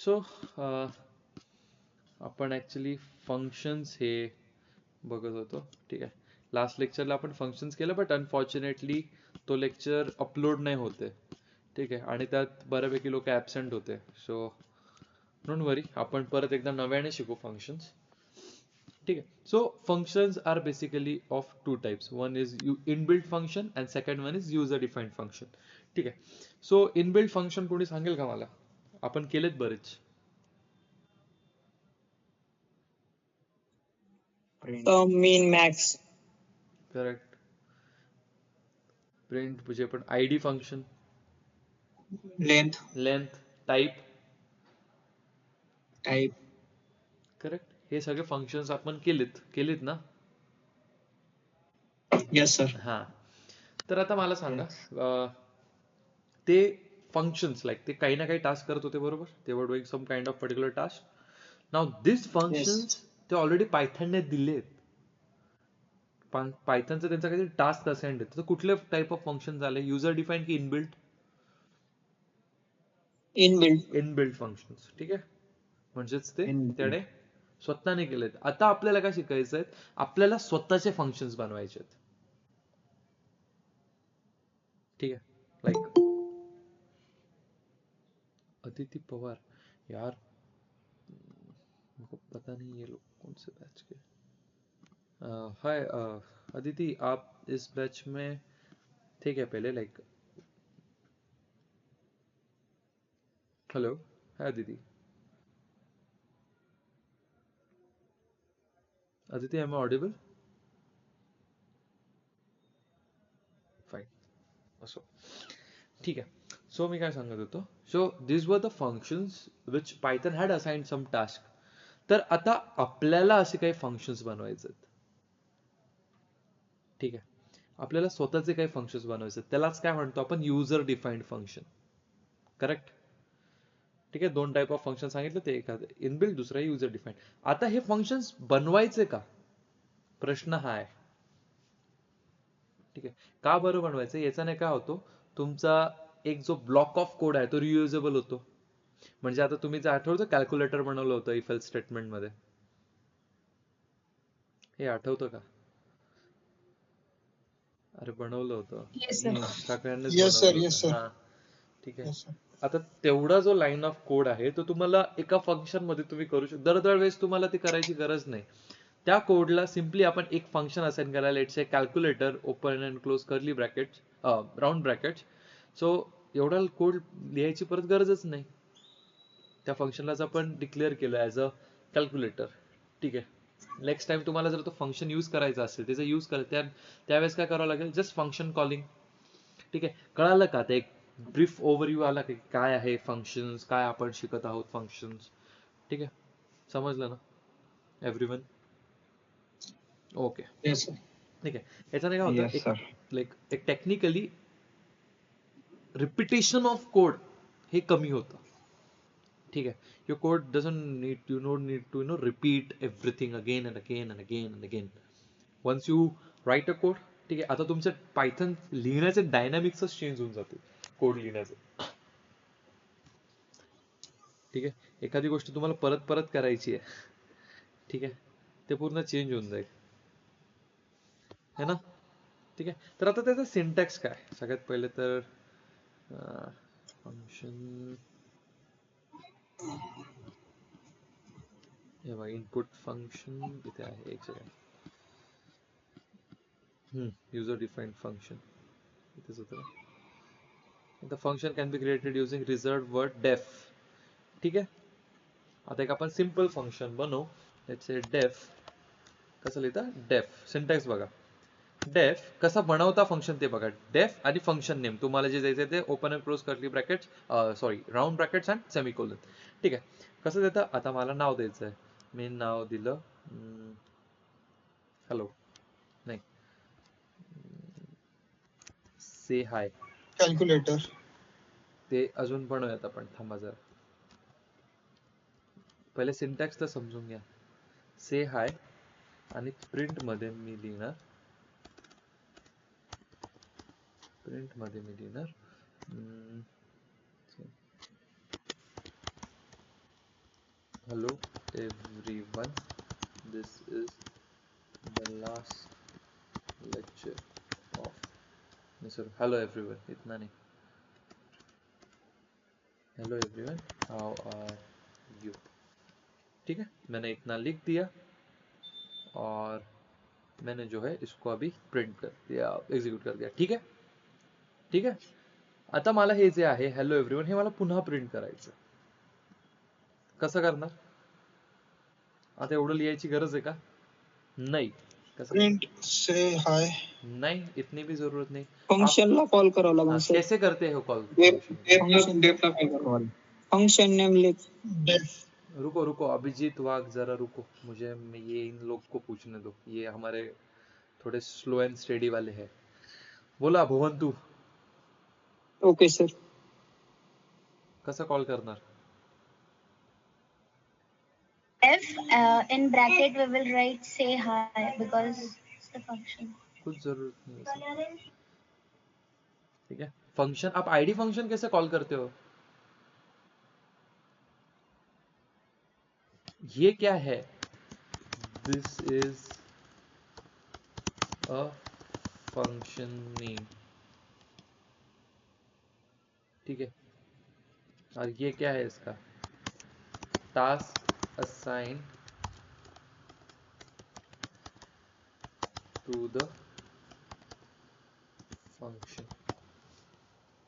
सो आपण actually functions हे बघत होतो. ठीक आहे, लास्ट लेक्चरला आपण फंक्शन्स केलं, बट अनफॉर्च्युनेटली तो लेक्चर अपलोड नाही होते. ठीक आहे, आणि त्यात बऱ्यापैकी लोक ॲबसेंट होते. सो डोंट वरी, आपण परत एकदा नव्याने शिकू फंक्शन्स. ठीक आहे. So functions are basically of two types. One is inbuilt function and second one is user defined function. ठीक आहे. सो इनबिल्ट फंक्शन कोणी सांगेल का मला? आपण केलेत बरेच. Mean max. करेक्ट. प्रिंट म्हणजे पण ID function, length, type. Correct. हे सगळे फंक्शन्स आपण केलेत ना? Yes sir. हा. तर आता मला सांगा, ते फंक्शन्स लाईक ते काही ना काही टास्क करत होते, बरोबर? They were doing some kind of particular task. Now this functions ते ऑलरेडी पायथनने दिलेत. पायथनचं त्यांचा काहीतरी टास्क असाइंड आहे. तर कुठले टाइप ऑफ फंक्शन झाले? युजर डिफाईन की इनबिल्ट? Inbuilt functions. ठीक आहे, म्हणजेच ते त्याने स्वतःने केलेत. आता आपल्याला काय शिकायचंय? आपल्याला स्वतःचे फंक्शन्स बनवायचे आहेत. ठीक है, लाइक अदिति पवार. यार मुझको पता नहीं ये लोग कौन से बैच के. हाय अदिति, आप इस बैच में थे क्या पहले? Like hello, hi Aditi. Aditi, am I audible? Fine. असो, ठीक आहे. सो मी काय सांगत होतो, so this were the functions which Python had assigned some task. तर आता आपल्याला असे काही फंक्शन्स बनवायचे आहेत. ठीक आहे, आपल्याला स्वतःचे काही फंक्शन्स बनवायचे आहेत. त्यालाच काय म्हणतो आपण? User defined function. करेक्ट. ठीक आहे, दोन टाइप ऑफ फंक्शन सांगितलं, ते एखादं इनबिल्ट, दुसरं युजर डिफाईन्ड. आता हे फंक्शन्स बनवायचे का? प्रश्न हा आहे. ठीक आहे, का बरं बनवायचं? याच्याने काय होतो, तुमचा एक जो ब्लॉक ऑफ कोड आहे तो रियुजेबल होतो. म्हणजे आता तुम्ही जे आठवतं कॅल्क्युलेटर बनवलं होतं इफ एल्स स्टेटमेंट मध्ये, हे आठवतं का? अरे बनवलं होतं, सगळ्यांनीच बनवलं होतं. हा, ठीक आहे. आता तेवढा जो लाईन ऑफ कोड आहे तो तुम्हाला एका फंक्शन मध्ये तुम्ही करू शकता. दरवेळेस तुम्हाला ती करायची गरज नाही. त्या कोडला सिम्पली आपण एक फंक्शन असाइन करायला, let's say calculator open and close curly brackets, round brackets. So एवढा कोड लिहायची परत गरजच नाही. त्या फंक्शनलाच आपण डिक्लेअर केलं ॲज अ कॅल्क्युलेटर. ठीक आहे. नेक्स्ट टाइम तुम्हाला जर तो फंक्शन यूज करायचा असेल, त्याचा यूज त्यावेळेस काय करावं लागेल? Just function calling. ठीक आहे, कळालं का? ते एक ब्रीफ ओव्हरव्ह्यू आला की काय आहे फंक्शन्स, काय आपण शिकत आहोत फंक्शन्स. ठीक आहे, समजलं ना एव्हरीवन? ओके. ठीक आहे, याच्याने काय होतं, एक टेक्निकली रिपिटेशन ऑफ कोड हे कमी होतं. ठीक आहे, your code doesn't need to repeat everything again and again and again and again. Once you write a code, ठीक आहे, आता तुमच्या पायथन लिहिण्याचे डायनॅमिक्सच चेंज होऊन जाते कोड लिहिण्याचे. ठीक आहे, एखादी गोष्ट तुम्हाला परत परत करायची आहे, ठीक आहे, ते पूर्ण चेंज होऊन जाईल, है ना? ठीक आहे, तर आता त्याचा सिंटॅक्स काय? सगळ्यात पहिले तर फंक्शन, हे बघा, इनपुट फंक्शन इथे आहे. एक सेकंड. युजर डिफाईन्ड फंक्शन इथेच होतं. The function can be created using reserved word def. ठीक आहे, आता एक आपण सिंपल फंक्शन बनवू. Let's say def. कसं लिहिता? डेफ. सिंटॅक्स बघा. डेफ कसा बनवता फंक्शन ते बघा. डेफ आणि फंक्शन नेम तुम्हाला जे द्यायचं ते open and close curly brackets, sorry round brackets and semicolon. ठीक आहे, कसं देतं? आता मला नाव द्यायचं आहे. मी नाव दिलं हॅलो, नाही, से हाय कॅल्क्युलेटर. ते अजून बनवूयात आपण, थांबा जरा. पहिले सिंटॅक्स तर समजून घ्या. से हाय आणि प्रिंट मध्ये मी लिहिणार, Hello everyone, this is the last lecture of नहीं सर hello everyone इतना नहीं hello everyone how are you। ठीक है, मैंने इतना लिख दिया और मैंने जो है इसको अभी प्रिंट कर दिया, एक्झिक्यूट कर दिया। ठीक है, ठीक आहे। आता मला हे जे आहे हॅलो एव्हरीवन हे मला पुन्हा प्रिंट करायचं, कसं करणार? आता एवढं लिहायची गरज आहे का? नाही। कसं प्रिंट से हाय नहीं, इतनी भी जरूरत नहीं। फंक्शन ला कॉल करावं लागेल सर। कैसे करते हो कॉल? फंक्शन नेम लिख डेफ। रुको रुको अभिजीत वाघ जरा रुको, मुझे ये इन लोग को पूछने दो, ये हमारे थोड़े स्लो एंड स्टेडी वाले हैं। बोला भुवन तू ओके सर। कसं कॉल करणार? If in bracket we will write say hi because it's the function. कुछ जरूरत नहीं है। ठीक है, फंक्शन आप आईडी फंक्शन कैसे कॉल करते हो? ये क्या है? This is a function name. ठीक है, और ये क्या है इसका? Task assign to the function.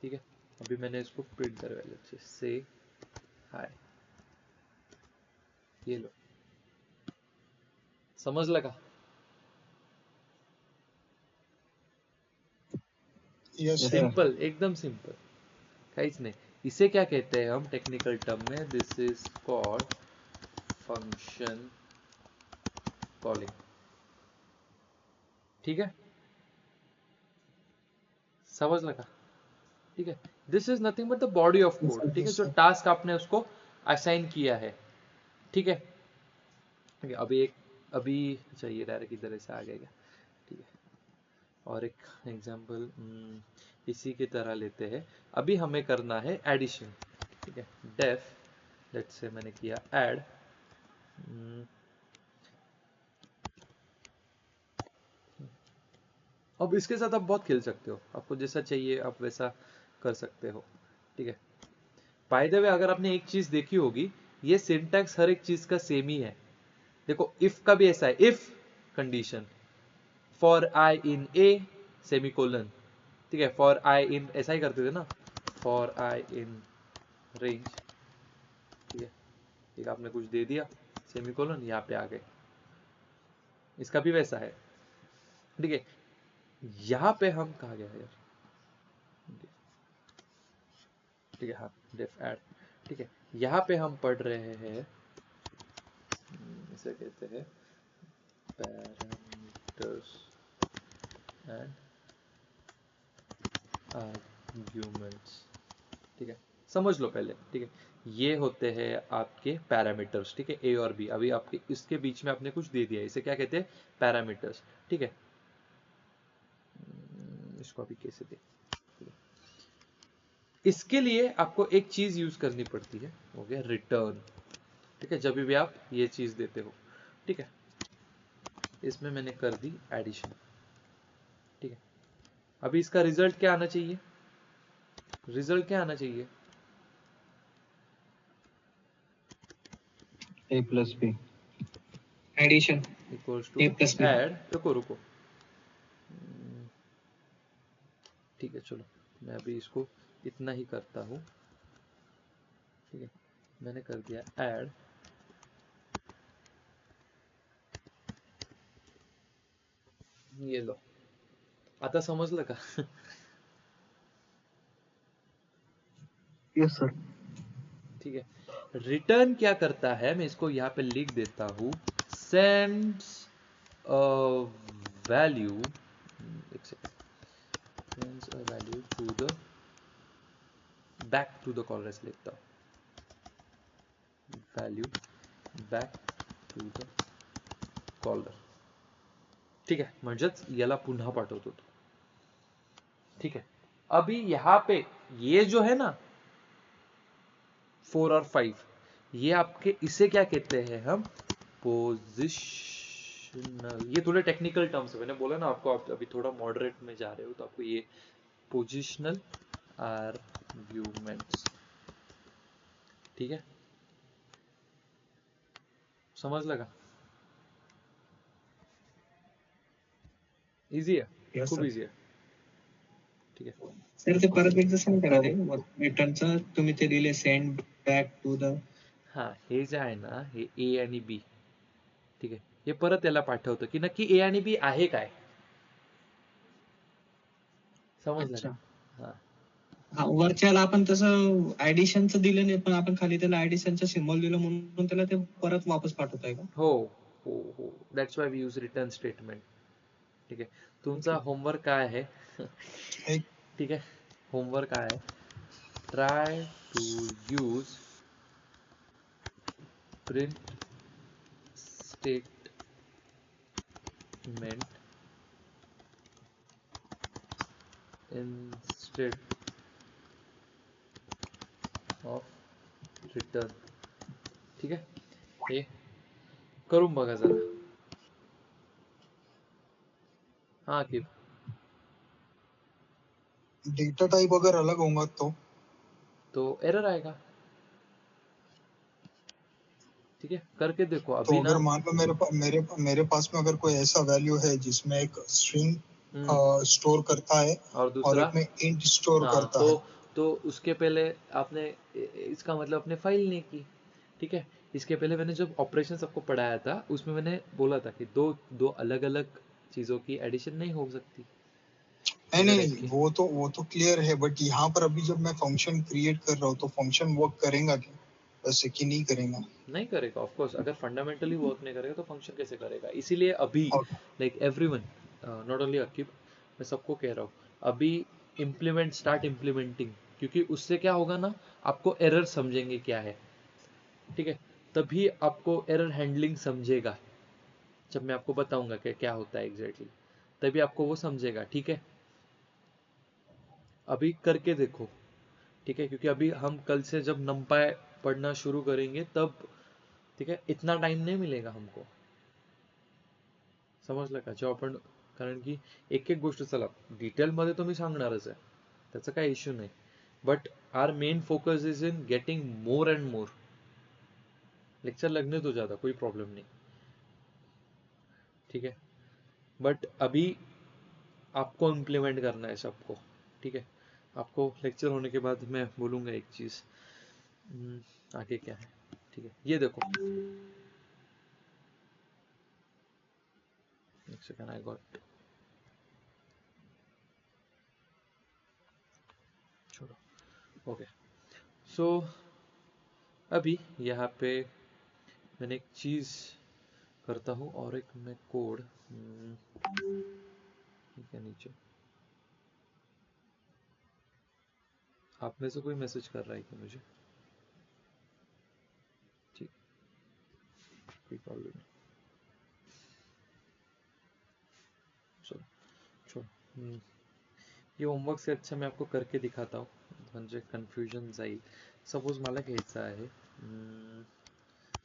ठीक है, अभी मैंने इसको प्रिंट करवाया अच्छे से हाय, ये लो, समजलं का? सिंपल, एकदम सिंपल, काहीच नाही। इसे क्या कहते हैं हम टेक्निकल टर्म में? This is called function calling. ठीक है, समझ लगा? ठीक है, this is nothing but the body of code. ठीक है, जो टास्क आपने उसको असाइन किया है। ठीक है, अभी अच्छा ये डायरेक्ट इधर से आ गया। ठीक है, और एक एग्जांपल इसी की तरह लेते हैं। अभी हमें करना है एडिशन। ठीक है, डेफ लेट्स से मैंने किया ऐड, अब इसके साथ आप बहुत खेल सकते हो, आपको जैसा चाहिए आप वैसा कर सकते हो। ठीक है, बाय द वे अगर आपने एक चीज देखी होगी, ये सिंटैक्स हर एक चीज का सेम ही है। देखो इफ का भी ऐसा है, if condition for I in A semicolon. ठीक है, फॉर आई इन ऐसा ही करते थे ना, फॉर आई इन रेंज। ठीक है, एक आपने कुछ दे दिया सेमीकोलन, यहाँ पे आ गए। इसका भी वैसा है। ठीक है, यहाँ पे हम कहा गया है यार, ठीक है, हाँ डेफ ऐड। ठीक है, यहाँ पे हम पढ़ रहे हैं, इसे कहते हैं पैरामीटर्स एंड आर्ग्यूमेंट्स। ठीक है, समझ लो पहले। ठीक है, ये होते हैं आपके पैरामीटर्स। ठीक है, ए और बी, अभी आपके इसके बीच में आपने कुछ दे दिया, इसे क्या कहते हैं? पैरामीटर्स। ठीक है, इसको अभी कैसे दे? इसके लिए आपको एक चीज यूज करनी पड़ती है, हो गया रिटर्न। ठीक है, जब भी आप ये चीज देते हो। ठीक है, इसमें मैंने कर दी एडिशन। ठीक है, अभी इसका रिजल्ट क्या आना चाहिए? रिजल्ट क्या आना चाहिए? a plus b addition equals to add. रुको रुको, ठीक है चलो मैं अभी इसको इतना ही करता हूं। ठीक है, मैंने कर दिया ऐड, ये लो, आता समजलं का? Yes sir. ठीक है, रिटर्न क्या करता है, मैं इसको यहाँ पे लिख देता हूं, सेंड्स अ वैल्यू, एक second, sends a value to the back to the caller, ऐसे लिखता हूं, value back to the caller. ठीक है, म्हणजेच याला पुन्हा पाठवतो तो। ठीक है, अभी यहां पे ये जो है ना 4 और 5, ये आपके, इसे क्या कहते हैं हम, पोजिशनल। ये थोड़े टेक्निकल टर्म्स है, मैंने बोला ना आपको, आप अभी थोड़ा मॉडरेट में जा रहे हो तो आपको ये पोजिशनल आर्ग्यूमेंट्स, ठीक है, समझ लगा? इजी है, Yes, खूब sir. इजी है, ठीक है। सर ते परत एकदा सेंड करा रे रिटर्नचं तुम्ही ते दिले सेंड बॅक टू द. हा, हे जे आहे ना, हे ए आणि बी, ठीक आहे, हे परत त्याला पाठवतं की नक्की ए आणि बी आहे काय, समजलं अच्छा. का? हा, हा, वरच्याला आपण तसं ऍडिशनचं दिलं नाही, पण आपण खाली त्याला ऍडिशनचं सिम्बॉल दिलं म्हणून त्याला ते परत वापस पाठवताय का? हो हो हो, that's why we use return statement, ठीक आहे। तुमचा होमवर्क काय आहे? ठीक आहे, होमवर्क काय आहे, try to use print statement instead of return, ठीक आहे, हे करून बघा जरा। हाँ की डेटा टाइप अगर अलग होगा तो एरर आएगा, ठीक है, करके देखो तो अभी ना। अगर मान लो मेरे पास में अगर कोई ऐसा वैल्यू है जिसमें एक स्ट्रिंग स्टोर करता है और दूसरा एक में इंट स्टोर हाँ, करता है, तो उसके पहले आपने इसका मतलब अपने फाइल नहीं की, ठीक है। इसके पहले मैंने जब ऑपरेशन सबको पढ़ाया था उसमें मैंने बोला था कि दो अलग अलग चीजों की एडिशन नहीं हो सकती। नहीं वो तो क्लियर है, बट यहाँ पर अभी जब मैं फंक्शन क्रिएट कर रहा हूँ तो फंक्शन वर्क करेगा क्या, वैसे कि नहीं करेगा? नहीं करेगा, ऑफ कोर्स, अगर फंडामेंटली वर्क नहीं करेगा तो फंक्शन कैसे करेगा। इसीलिए अभी like everyone, not only Aqib, मैं सबको कह रहा हूँ अभी स्टार्ट इम्प्लीमेंटिंग, क्योंकि उससे क्या होगा ना, आपको एरर समझेंगे क्या है, ठीक है, तभी आपको एरर हैंडलिंग समझेगा। जब मैं आपको बताऊंगा कि क्या होता है एग्जैक्टली, तभी आपको वो समझेगा, ठीक है। अभी करके देखो, ठीक है, क्योंकि अभी हम कल से जब नंपाई पढ़ना शुरू करेंगे तब, ठीक आहे, इतना टाइम नाही मिलेगा हमको, समजलं का? जेव्हा आपण, कारण की एक एक गोष्ट, चला डिटेलमध्ये तो मी सांगणारच आहे, त्याचा काही इश्यू नाही, but our main focus is in getting more and more. Lecture लगने तो ज्यादा कोई प्रॉब्लम नहीं, ठीक है, बट अभी आपको इम्प्लीमेंट करना है सबको, ठीक है। आपको लेक्चर होने के बाद मैं बोलूंगा एक चीज, आगे क्या है, ठीक है, ये देखो, एक सेकंड, आई गॉट, छोड़ो, ओके। सो अभी यहाँ पे मैंने एक चीज करता हूँ और एक मैं कोड, ठीक है, नीचे आप में से कोई मैसेज कर रहा है कि मुझे, ठीक, कोई प्रॉब्लम नहीं, चलो छोड़ो। ये होमवर्क से अच्छा मैं आपको करके दिखाता हूँ, म्हणजे कन्फ्युजन जाईल। सपोज मला घ्यायचा आहे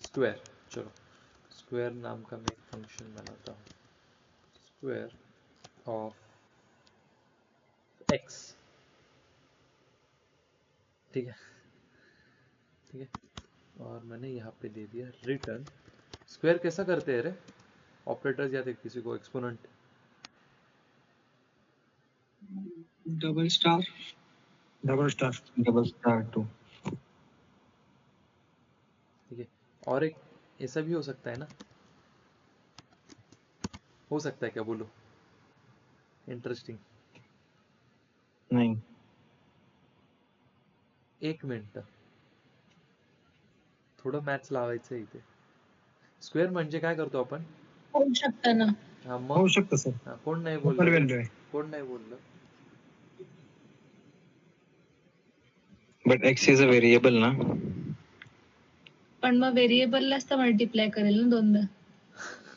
स्क्वेअर, चलो स्क्वेअर नाम का मैं एक फंक्शन बनाता हूँ, स्क्वेयर ऑफ एक्स, ठीक है, ठीक है, और मैंने यहाँ पे दे दिया रिटर्न। स्क्वायर कैसा करते हैं रे ऑपरेटर्स, याद है किसी को? एक्सपोनेंट, डबल स्टार 2, ठीक है, और एक ऐसा भी हो सकता है ना, हो सकता है क्या, बोलो, इंटरेस्टिंग। नहीं एक मिनिट, थोडं मॅथ्स लावायचं इथे। स्क्वेअर म्हणजे काय करतो आपण? होऊ शकतं ना, हा मग हो सकता सर, हा, कोण नाही ऊपर बोललं, वैल्यू है, कोण नाही बोललं, but x is a variable ना, पण मग व्हेरिएबललाच तर मल्टिप्लाय करेल ना दोनदा,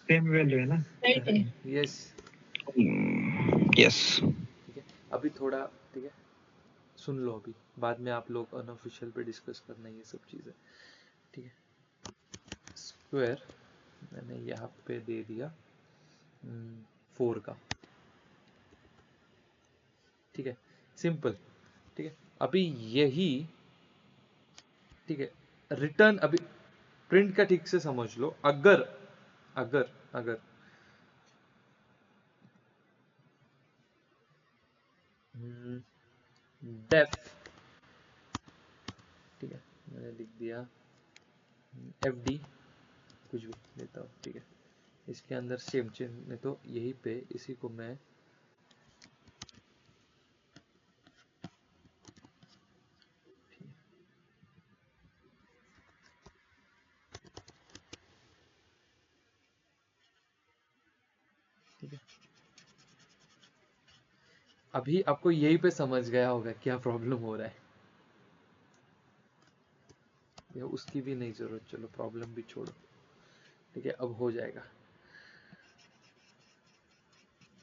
सेम वैल्यू है ना, राईट आहे। यस, यस, ठीक है, अभी थोड़ा, ठीक है, सुन लो अभी, बाद में आप लोग अनऑफिशियल पे डिस्कस करना ये सब चीजें, ठीक है, स्क्वायर मैंने यहाँ पे दे दिया 4 का, ठीक है, सिंपल। ठीक है, अभी यही, ठीक है, रिटर्न अभी प्रिंट का ठीक से समझ लो। अगर अगर अगर डेफ, ठीक है, मैंने लिख दिया एफ डी, कुछ भी लेता हूँ, ठीक है, इसके अंदर सेम चिन्ह, तो यही पे इसी को मैं ठीक है, अभी आपको यही पे समझ गया होगा क्या प्रॉब्लम हो रहा है, या उसकी भी नहीं जरूरत, चलो प्रॉब्लम भी छोड़ो, ठीक है, अब हो जाएगा।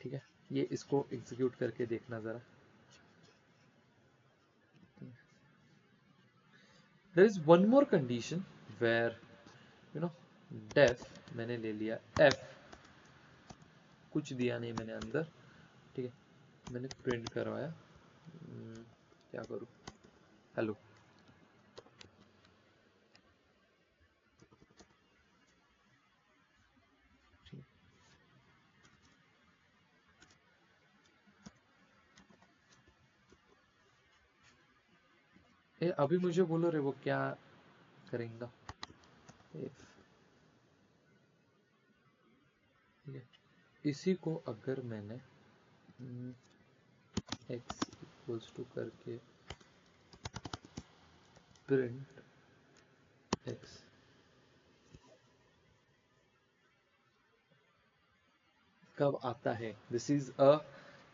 ठीक है, ये इसको एग्जीक्यूट करके देखना जरा। There is one more condition where you know def, मैंने ले लिया एफ, कुछ दिया नहीं मैंने अंदर, ठीक है, मैंने प्रिंट करवाया, क्या करूं, हेलो, अभी मुझे बोलो रे वो क्या करेंगे। If, ठीक है, इसी को अगर मैंने x इक्वल्स टू करके प्रिंट x, कब आता है, दिस इज अ,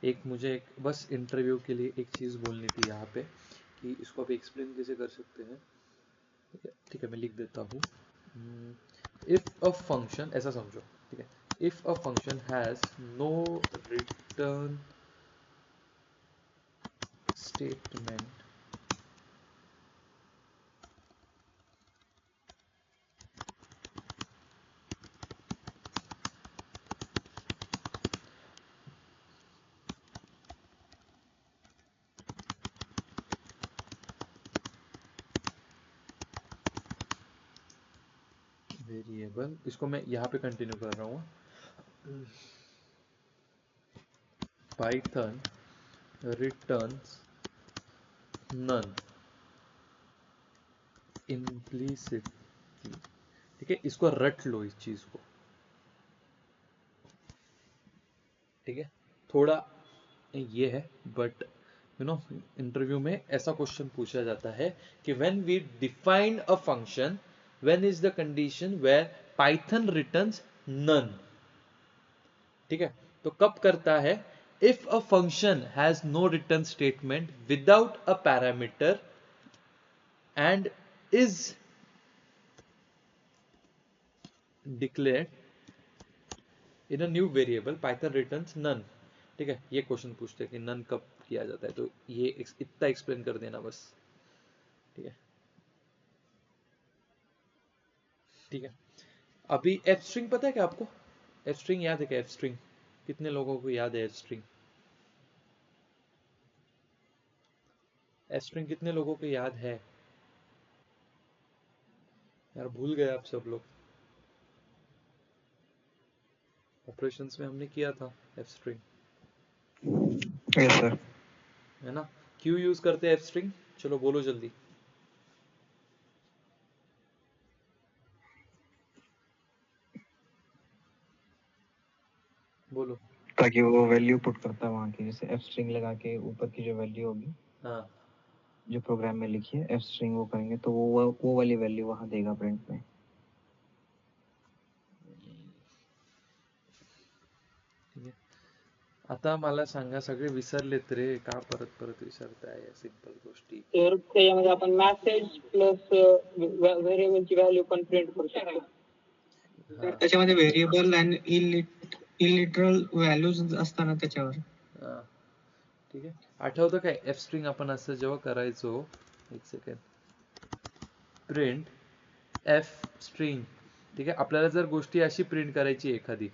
एक मुझे एक बस इंटरव्यू के लिए एक चीज बोलनी थी यहाँ पे कि इसको आप एक्सप्लेन कैसे कर सकते हैं। ठीक है, मैं लिख देता हूँ, इफ अ फंक्शन, ऐसा समझो, ठीक है, if a function has no return statement variable, इसको मैं यहाँ पे कंटिन्यू कर रहा हूँ, पाइथन रिटर्न्स नन इम्प्लिसिटली, ठीक है, इसको रट लो इस चीज को, ठीक है, थोड़ा ये है, बट यू नो इंटरव्यू में ऐसा क्वेश्चन पूछा जाता है कि when we define a function, when is the condition where Python returns none, ठीक है, तो कब करता है, if a function has no return statement without a parameter and is declared in a new variable Python returns none, ठीक है, ये question पूछते हैं कि नन कब किया जाता है, तो ये इतना एक्सप्लेन कर देना बस, ठीक है, ठीक है। अभी एफ स्ट्रिंग पता है क्या आपको, एफ स्ट्रिंग याद है क्या, एफ स्ट्रिंग कितने लोगों को याद है, एफ स्ट्रिंग, एफ स्ट्रिंग कितने लोगों को याद है, यार भूल गए आप सब लोग, ऑपरेशंस में हमने किया था एफ स्ट्रिंग, यस सर। है ना, क्यों यूज करते हैं एफ स्ट्रिंग, चलो बोलो जल्दी, बोलो। ताकि वो वैल्यू पुट करता है वहाँ की, जैसे एफ स्ट्रिंग लगा के ऊपर की जो वैल्यू होगी, हाँ, जो प्रोग्राम में लिखी है एफ स्ट्रिंग वो करेंगे तो वो वाली वैल्यू वहाँ देगा प्रिंट में। ठीक है, आता मला सांगा, सगळे विसरलेत रे, का परत परत विसरताय सिंपल गोष्टी, तर त्याच्यामध्ये आपण मेसेज प्लस व्हेरिएबलची व्हॅल्यू पण प्रिंट करू शकतो. हा, त्याच्यामध्ये व्हेरिएबल आणि इलिटरल व्हॅल्यूज असताना त्याच्यावर, हा, ठीक आहे, आठवतं काय एफ स्ट्रिंग आपण असं जेव्हा करायचो, एक सेकंड, प्रिंट एफ स्ट्रिंग, ठीक आहे. आपल्याला जर गोष्टी अशी प्रिंट करायची एखादी,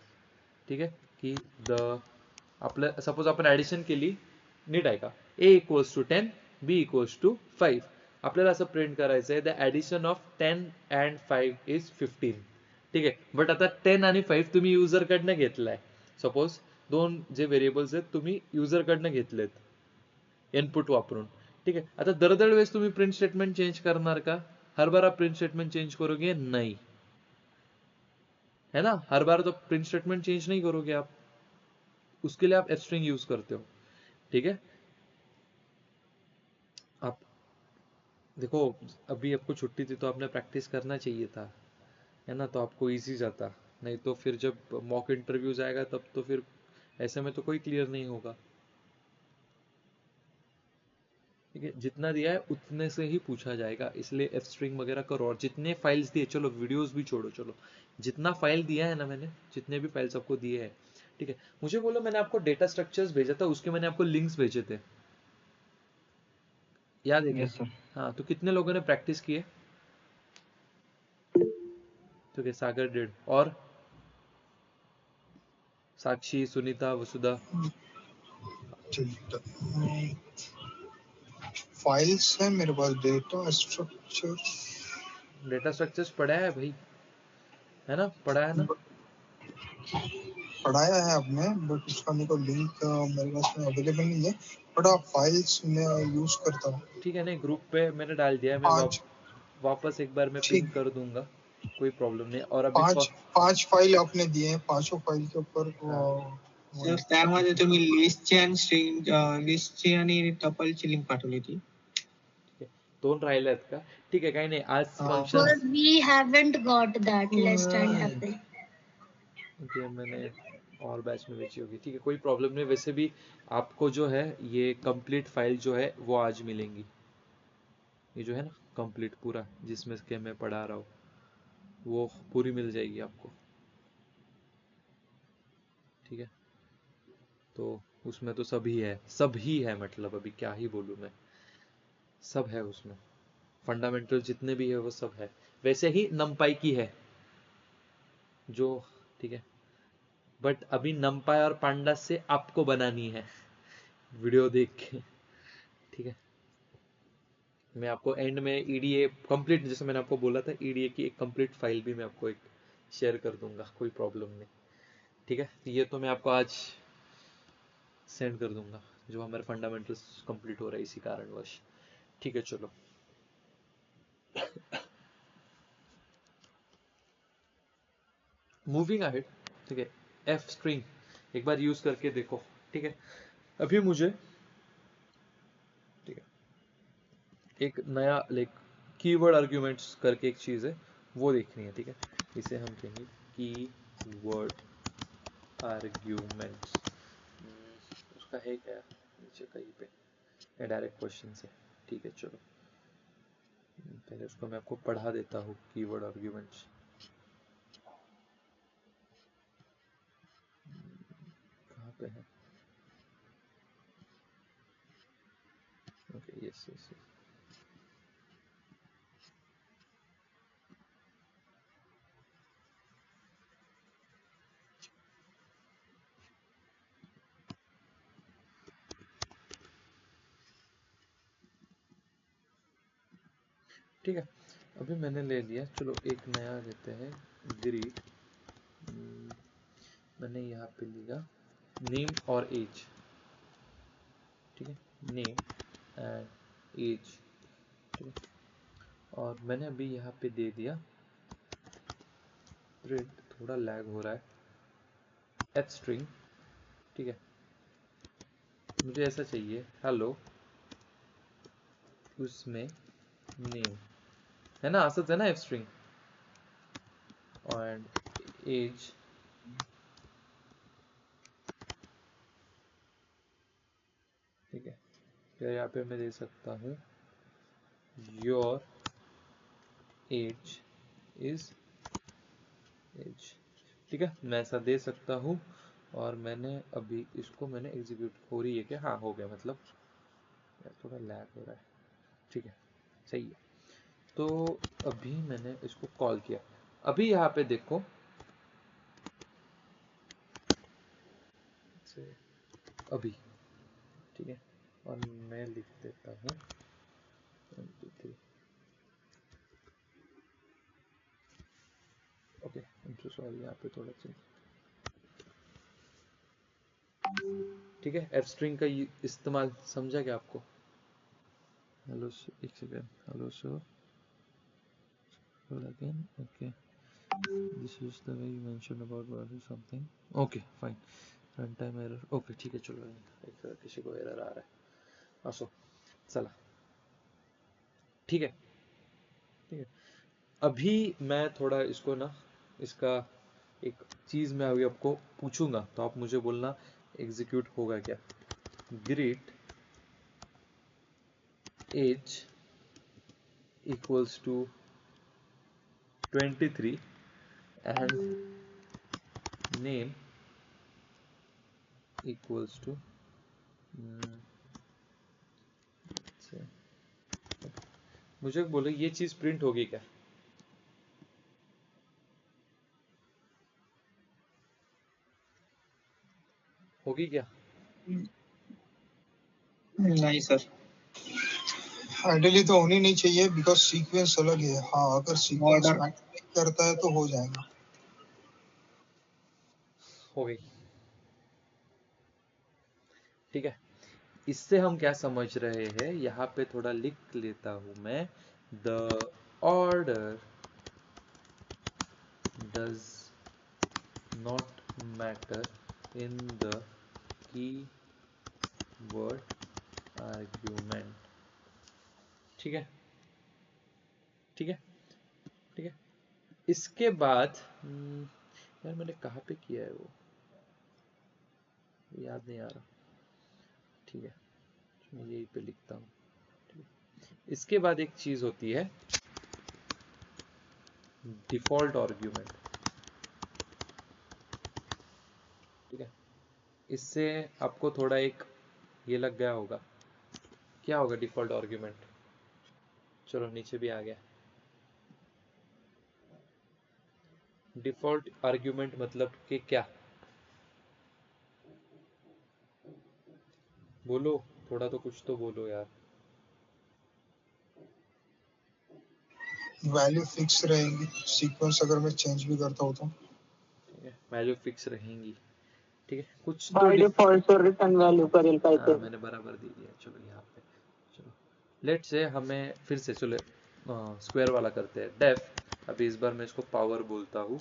ठीक आहे, की आपलं सपोज आपण ऍडिशन केली, नीट आहे का, a equals to 10 b equals to 5, आपल्याला असं प्रिंट करायचं आहे the addition of 10 and 5 is 15, ठीक आहे. बट आता 10 आणि 5 तुम्ही युजर कडनं घेतलाय, सपोज दोन जे व्हेरिएबल्स आहेत तुम्ही युजर कडनं घेतलेत इनपुट वापरून, ठीक आहे. आता दर वेळेस तुम्ही प्रिंट स्टेटमेंट चेंज करणार का? हर बार आप प्रिंट स्टेटमेंट चेंज करोगे? नहीं, है ना. हर बार तो प्रिंट स्टेटमेंट चेंज नहीं करोगे आप, उसके लिए आप एफ स्ट्रिंग यूज करते हो, ठीक है. आप देखो, अभी आपको छुट्टी थी तो आपने प्रैक्टिस करना चाहिए था, है ना, तो आपको इजी जाता. नहीं तो फिर जब मॉक इंटरव्यूज आएगा तब तो फिर ऐसे में तो कोई क्लियर नहीं होगा, ठीक है. जितना दिया है उतने से ही पूछा जाएगा, इसलिए एफ स्ट्रिंग वगैरह करो. और जितने फाइल्स दिए, चलो वीडियोस भी छोड़ो, चलो जितना फाइल दिया है ना मैंने, जितने भी फाइल्स आपको दिए हैं, ठीक है. मुझे बोलो, मैंने आपको डेटा स्ट्रक्चर्स भेजा था, उसके मैंने आपको लिंक्स भेजे थे, याद है क्या? Yes sir. हाँ, तो कितने लोगों ने प्रैक्टिस की है? तो क्या, सागर डिड, और साक्षी, सुनीता, वसुधा. फाइल्स है मेरे पास, डेटा स्ट्रक्चर. डेटा स्ट्रक्चर्स पढ़ा है भाई, है ना, पढ़ा है ना. पढ़ाया है आपने, बट उसका मेरे को लिंक मेरे पास में अवेलेबल नहीं है. बट आप फाइल्स में यूज करता हूँ. ठीक है, नहीं ग्रुप पे मैंने डाल दिया है, मैं पांच, वापस एक बार मैं पिंग ठीक, कर दूंगा, कोई प्रॉब्लम नहीं. और अभी पांच पांच फाइल आपने दिए हैं, पांचों फाइल के ऊपर सर त्यामध्ये तुम्ही लिस्टची आणि स्ट्रिंग लिस्टची आणि टपलची लिंक पाठवली होती. दोन राहिल्यात का? ठीक आहे, काही नाही. आज function Because we haven't got that list and tuple. ये मैंने और बैच में भेजी होगी, ठीक है, कोई प्रॉब्लम नहीं. वैसे भी आपको जो है ये कंप्लीट फाइल जो है वो आज मिलेंगी, ये जो है ना कंप्लीट पूरा जिसमें के मैं पढ़ा रहा हूँ वो पूरी मिल जाएगी आपको, ठीक है. तो उसमें तो सभी है, सभी है, मतलब अभी क्या ही बोलूँ मैं, सब है उसमें. फंडामेंटल जितने भी है वो सब है. वैसे ही नमपाई की है जो, ठीक है, बट अभी नमपाई और पांडा से आपको बनानी है वीडियो देख के, ठीक है. मैं आपको एंड में ईडीए कंप्लीट, जैसे मैंने आपको बोला था, ईडीए की एक कंप्लीट फाइल भी मैं आपको एक शेयर कर दूंगा, कोई प्रॉब्लम नहीं, ठीक है. ये तो मैं आपको आज सेंड कर दूंगा, जो हमारे फंडामेंटल्स कंप्लीट हो रहा है इसी कारणवश, ठीक है. चलो, मूविंग अहेड, ठीक है. एफ स्ट्रिंग एक बार यूज करके देखो, ठीक है. अभी मुझे, ठीक है, एक नया लाइक कीवर्ड आर्ग्यूमेंट्स करके एक चीज है वो देखनी है, ठीक है. इसे हम कहेंगे कीवर्ड आर्ग्यूमेंट्स. उसका है क्या नीचे कहीं पे, डायरेक्ट क्वेश्चन से, ठीक है. चलो, पहले उसको मैं आपको पढ़ा देता हूँ. कीवर्ड आर्ग्यूमेंट्स कहाँ पे है? Okay, yes yes yes. ठीक है, अभी मैंने ले लिया. चलो एक नया लेते हैं, ग्रीट. मैंने यहाँ पे लिया नेम और एज, ठीक है, नेम एंड एज, ठीक है. और मैंने अभी यहाँ पे दे दिया प्रिंट, थोड़ा लैग हो रहा है, एच स्ट्रिंग, ठीक है. मुझे ऐसा चाहिए, हेलो, उसमें नेम है ना, असंच है ना एफ स्ट्रिंग, एंड एज, ठीक है. फिर यहाँ पे मैं दे सकता हूँ योर एज इज एज, ठीक है, मैं ऐसा दे सकता हूँ. और मैंने अभी इसको मैंने एग्जीक्यूट, हो रही है क्या? हाँ, हो गया, मतलब यार थोड़ा लैग हो रहा है, ठीक है, सही है. तो अभी मैंने इसको कॉल किया, अभी यहाँ पे देखो अभी, ठीक है, और मैं लिख देता हूँ 1 2 3, okay, I am so sorry, यहाँ पे थोड़ा चेंज, ठीक है। एफ स्ट्रिंग का इस्तेमाल समझा क्या आपको? हेलो एक second, hello sir again, okay, this is the way you mentioned about something, okay fine, runtime error, okay ठीक है, चलो एक किसी को एरर आ रहा है, असो चला, ठीक है, ठीक है। अभी मैं थोड़ा इसको ना, इसका एक चीज मैं अभी आपको पूछूंगा, तो आप मुझे बोलना एग्जीक्यूट होगा क्या। Greet age equals to 23 and name equals to मुझे बोले ये चीज प्रिंट होगी क्या? होगी क्या? नहीं सर, आइडियली तो होनी नहीं चाहिए बिकॉज सीक्वेंस अलग है। हाँ, अगर सीक्वेंस ऑर्डर मैच करता है तो हो जाएगा। हो गई, ठीक है। इससे हम क्या समझ रहे हैं, यहाँ पे थोड़ा लिख लेता हूं मैं, the order does not matter in the keyword argument, ठीक है, ठीक है, ठीक है। इसके बाद यार मैंने कहाँ पे किया है वो, याद नहीं आ रहा, ठीक है, मैं यहीं पे लिखता हूँ, ठीक है। इसके बाद एक चीज होती है डिफॉल्ट आर्ग्यूमेंट, ठीक है। इससे आपको थोड़ा एक ये लग गया होगा, क्या होगा डिफॉल्ट आर्ग्यूमेंट, चलो नीचे भी आ गया। डिफॉल्ट आर्ग्यूमेंट मतलब कि क्या, बोलो, थोड़ा तो कुछ तो बोलो यार। वैल्यू फिक्स रहेगी, सीक्वेंस अगर मैं चेंज भी करता हूँ तो। ठीक है, वैल्यू फिक्स रहेंगी, ठीक है, कुछ तो by default sir return value करेल काहीतरी। मैंने बराबर दे दिया, चलो यहाँ पे, चलो लेट से हमें फिर से चलो स्क्वायर वाला करते हैं, डेफ, अभी इस बार मैं इसको पावर बोलता हूँ,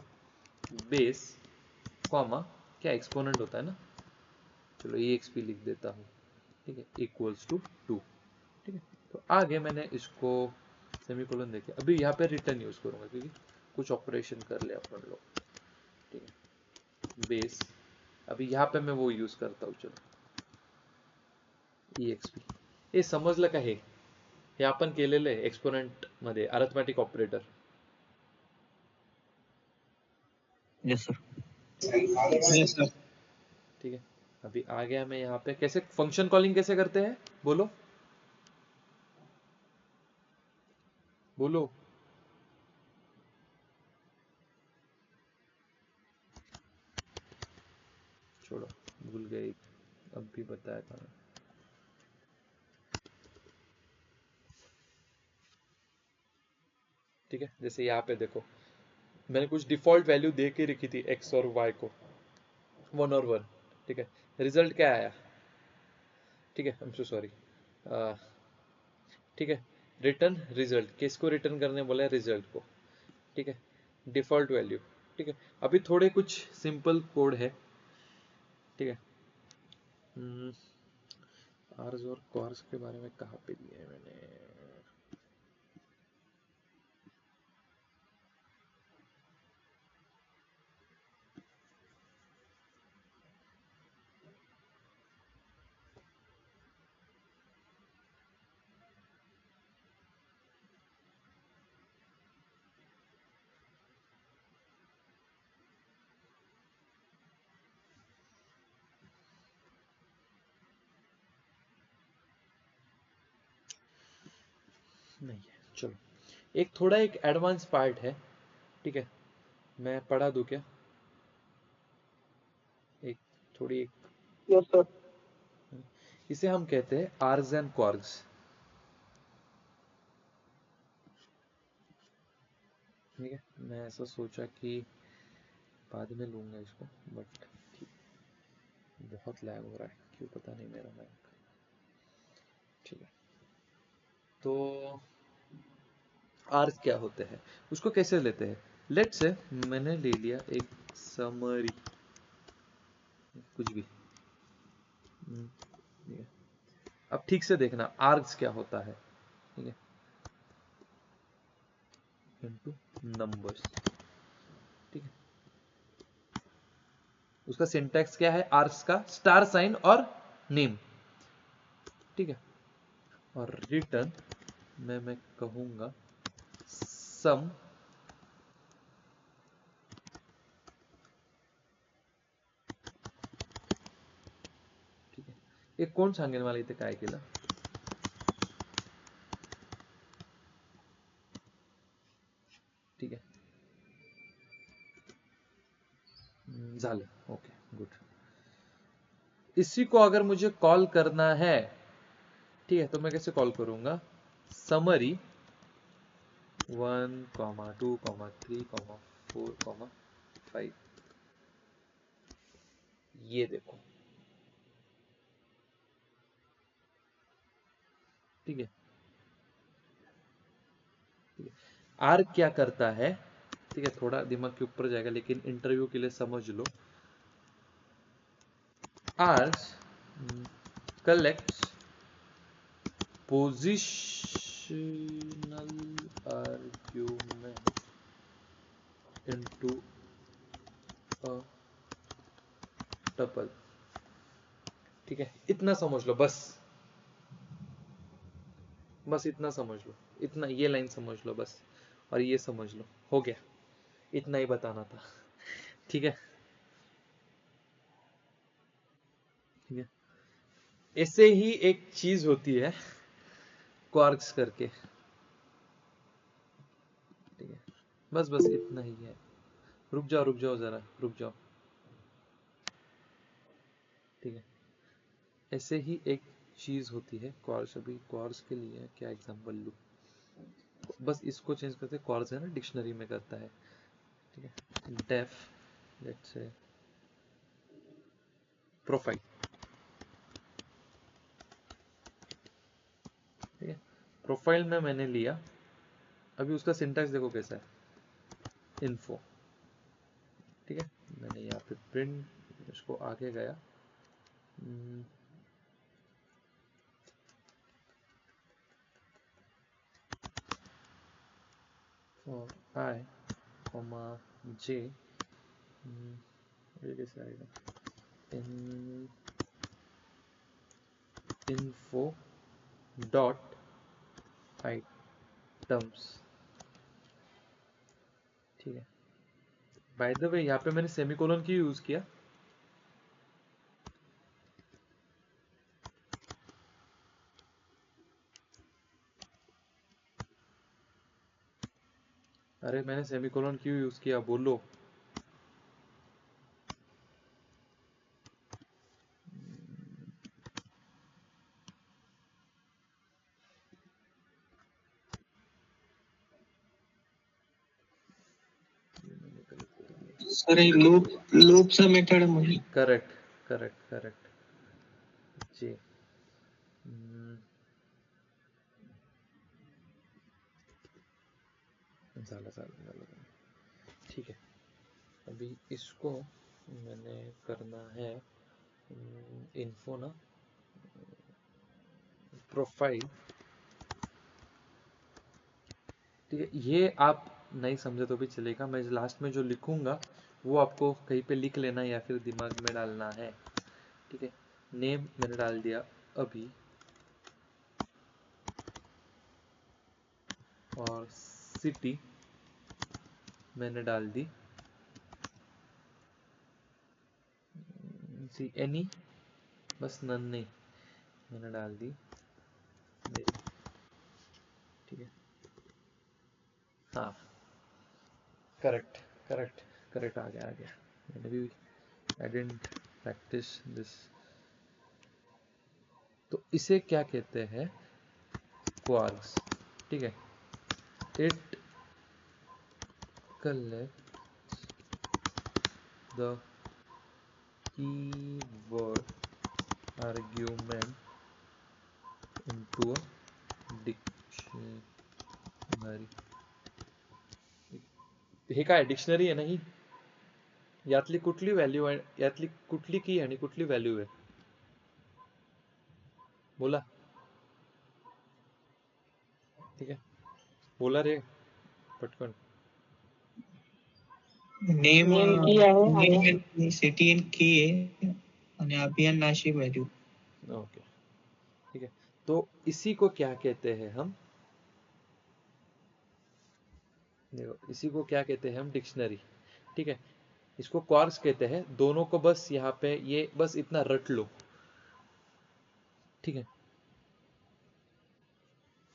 बेस कॉमा, क्या एक्सपोनेंट होता है ना, चलो EXP लिख देता हूँ, ठीक है, इक्वल्स टू 2, ठीक है। तो आगे मैंने इसको सेमीकोलन देके अभी यहाँ पे रिटर्न यूज करूंगा, क्योंकि कुछ ऑपरेशन कर ले अपन लोग, ठीक है, बेस, अभी यहाँ पे मैं वो यूज करता हूँ, चलो EXP, हे समजलं का, हे आपण केलेलं आहे एक्सपोनेंट मध्ये arithmetic operator, yes sir, yes sir. ठीक है। अभी आ गया मैं यहाँ पे, कैसे फंक्शन कॉलिंग कैसे करते हैं, बोलो बोलो, छोड़ो भूल गए, अब भी बताया था मैं, ठीक है। जैसे यहाँ पे देखो, मैंने कुछ डिफॉल्ट वैल्यू दे के रखी थी x और y को, 1 और 1, ठीक है, रिजल्ट क्या आया, ठीक है, आई एम सो सॉरी, ठीक है, रिटर्न रिजल्ट, किसको रिटर्न करने बोला है, रिजल्ट को, ठीक है, डिफॉल्ट वैल्यू, ठीक है। अभी थोड़े कुछ सिंपल कोड है, ठीक है, आर्स और कॉर्स के बारे में कहाँ पे दिया है मैंने, नहीं है, चलो एक थोड़ा एक एडवांस पार्ट है, ठीक है, मैं पढ़ा दूं क्या? एक थोड़ी एक, यस सर। इसे हम कहते हैं आर्स एंड क्वार्क्स। ठीक है, मैं ऐसा सोचा कि बाद में लूंगा इसको, बट बहुत लैग हो रहा है, क्यों पता नहीं मेरा माइक। ठीक है, तो आर्स क्या होते हैं, उसको कैसे लेते हैं? लेट्स से मैंने ले लिया एक समरी, कुछ भी, ठीक है। अब ठीक से देखना आर्क्स क्या होता है, ठीक है, इनटू नंबर्स, ठीक है। उसका सिंटैक्स क्या है आर्क्स का? स्टार साइन और नेम, ठीक है। और रिटर्न में मैं कहूंगा सम, ठीक है। एक कोण सांगेल मला इथे काय केलं, ठीक है, झालं, ओके गुड। इसी को अगर मुझे कॉल करना है, ठीक है, तो मैं कैसे कॉल करूंगा? समरी 1, 2, 3, 4, 5, ये देखो, ठीक है, ठीक है। आर क्या करता है, ठीक है, थोड़ा दिमाग के ऊपर जाएगा लेकिन इंटरव्यू के लिए समझ लो। Args collects positional argument into a tuple, ठीक है। इतना समझ लो बस, बस इतना समझ लो, इतना, ये लाइन समझ लो बस, और ये समझ लो, हो गया, इतना ही बताना था, ठीक है, ठीक है। ऐसे ही एक चीज होती है क्वार्क्स करके, ठीक है, बस बस इतना ही है। रुक जाओ रुक जाओ जरा, रुक जाओ, ठीक है। ऐसे ही एक चीज होती है क्वार्क्स। अभी क्वार्क्स के लिए क्या एग्जांपल लूं, बस इसको चेंज करते, क्वार्क्स है ना डिक्शनरी में करता है, ठीक है। डेफ लेट्स से प्रोफाइल, ठीक है। प्रोफाइल में मैंने लिया, अभी उसका सिंटैक्स देखो कैसा है, इन्फो, ठीक है। मैंने यहाँ पे प्रिंट, इसको आगे गया, और आई कॉमा जे, ये कैसे आएगा, इन इन्फो डॉट आइटम्स, ठीक है। बाय द वे यहाँ पे मैंने सेमीकोलन क्यों यूज किया? अरे मैंने सेमीकोलन क्यों यूज किया, बोलो। सर हे लूपचा मेथड म्हणजे करेक्ट करेक्ट करेक्ट जी, झालं झालं झालं, ठीक है। अभी इसको मैंने करना है इन्फो ना, प्रोफाइल, ठीक है। ये आप नहीं समझे तो भी चलेगा, मैं लास्ट में जो लिखूंगा वो आपको कहीं पे लिख लेना या फिर दिमाग में डालना है, ठीक है। नेम मैंने डाल दिया अभी, और सिटी मैंने डाल दी, सी एनी, बस नन नहीं, मैंने डाल दी मेरी, ठीक है। हाँ करेक्ट करेक्ट करेक्ट, आ गया मैंने भी, आई डिडंट प्रैक्टिस दिस। तो इसे क्या कहते हैं, क्वार्क्स, ठीक है। It collect the keyword argument into a dictionary. हे काय डिक्शनरी आहे ना ही, यातली कुठली व्हॅल्यू आहे, यातली कुठली की आणि कुठली व्हॅल्यू आहे, बोला. ठीक आहे, बोला रे पटकन. नेम की आहे नेम सिटी इन की आहे आणि अभियान नाशिक व्हॅल्यू. ओके ठीक है, तो इसी को क्या कहते हैं हम, देखो इसी को क्या कहते हैं हम, डिक्शनरी. ठीक है, इसको क्वार्क्स कहते हैं. दोनों को बस यहाँ पे ये बस इतना रट लो. ठीक है,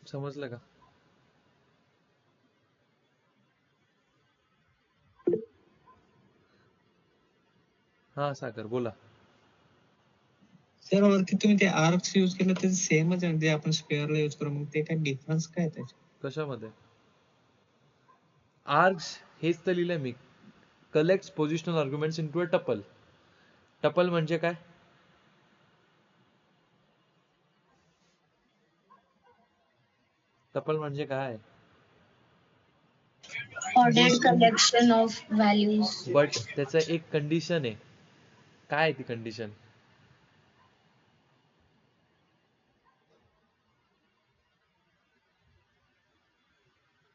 समझ लगा. हाँ सागर बोला. सर वरती तुम्ही ते आर्क्स यूज केलं ते सेमच आहे, म्हणजे आपण स्क्वेअरला यूज करू, मग ते काय डिफरन्स काय आहे त्याच्यात? कशामध्ये? आर्क्स हेच तर लिहिलंय मी, collects positional arguments into a tuple. Tuple म्हणजे काय? टपल म्हणजे काय? Ordered collection of values. But त्याचं एक कंडिशन आहे. काय आहे ती condition?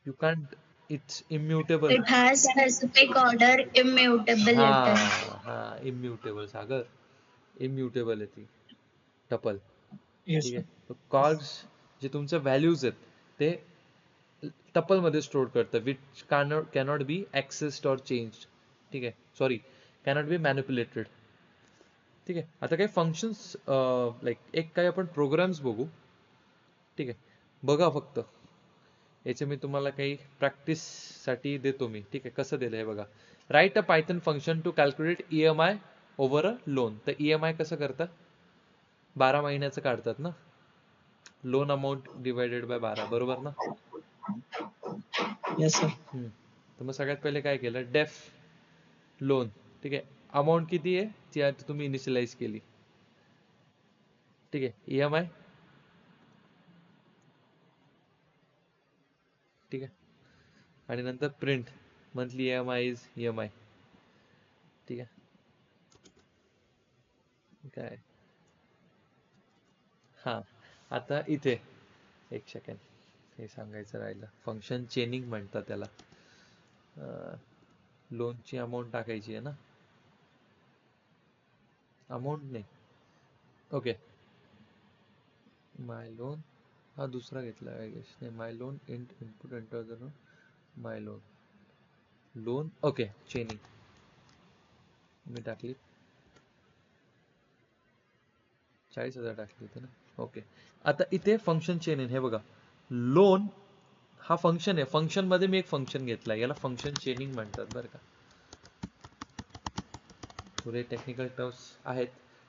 You can't, it's immutable. It has specific order, immutability. हाँ immutable सागर, immutable आहे ती टपल. Yes, ठीक sir. आहे, तो कॉर्ड्स जे तुमचे व्हॅल्यूज आहेत ते टपल मध्ये स्टोअर करतं, विच कॅनॉट बी ऍक्सेस्ड और चेंज्ड. ठीक आहे, सॉरी कॅनॉट बी मॅनिप्युलेटेड. ठीक आहे, आता काही फंक्शन्स लाईक एक काही आपण प्रोग्राम्स बघू. ठीक आहे, बघा फक्त याचे मी तुम्हाला काही प्रॅक्टिस साठी देतो मी. ठीक आहे, कसं दिलं हे बघा. Write a Python function to calculate EMI over a loan. तर EMI कसं करतात, 12 महिन्याचं काढतात ना, लोन अमाऊंट डिवायडेड बाय 12, बरोबर ना. Yes, sir. तर मग सगळ्यात पहिले काय केलं, डेफ लोन. ठीक आहे, अमाऊंट किती आहे ती आता तुम्ही इनिशियलाइज केली. ठीक आहे, EMI. ठीक आहे, आणि नंतर print monthly EMI is EMI. ठीक आहे, काय हा आता इथे एक सेकंड, हे सांगायचं राहिलं, फंक्शन चेनिंग म्हणतात त्याला. लोनची अमाऊंट टाकायची आहे ना, अमाऊंट नाही. ओके, माय लोन हा दुसरा घेतला आय गेस. नाही, my loan input enter the loan, my loan loan. Okay, चेनिंग मी टाकली 40,000 टाकली होती ना. ओके, आता इथे फंक्शन चेनिंग, हे बघा लोन हा फंक्शन आहे, फंक्शन मध्ये मी एक फंक्शन घेतला, याला फंक्शन चेनिंग म्हणतात बरं का. थोडे टेक्निकल टर्म्स आहेत.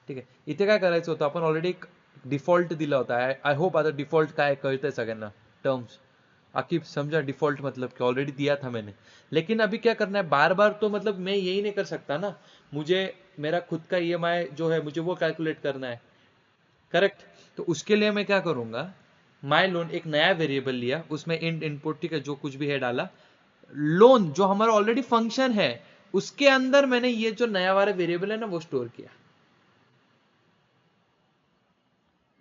ठीक आहे, इथे काय करायचं होतं, आपण ऑलरेडी एक डिफॉल्ट दिला होता. आई होप आता डिफॉल्ट काय कळतंय सगळ्यांना टर्म्स. आकिब समझा डिफॉल्ट मतलब कि ऑलरेडी दिया था मैंने, लेकिन अभी क्या करना है, बार बार तो मतलब मैं यही नहीं कर सकता ना, मुझे मेरा खुद का EMI जो है मुझे वो कैलकुलेट करना है. करेक्ट, तो उसके लिए मैं क्या करूंगा, माई लोन एक नया वेरिएबल लिया, उसमें इंट इनपुट, ठीक है, जो कुछ भी है डाला, लोन जो हमारा ऑलरेडी फंक्शन है उसके अंदर मैंने ये जो नया वाला वेरिएबल है ना वो स्टोर किया.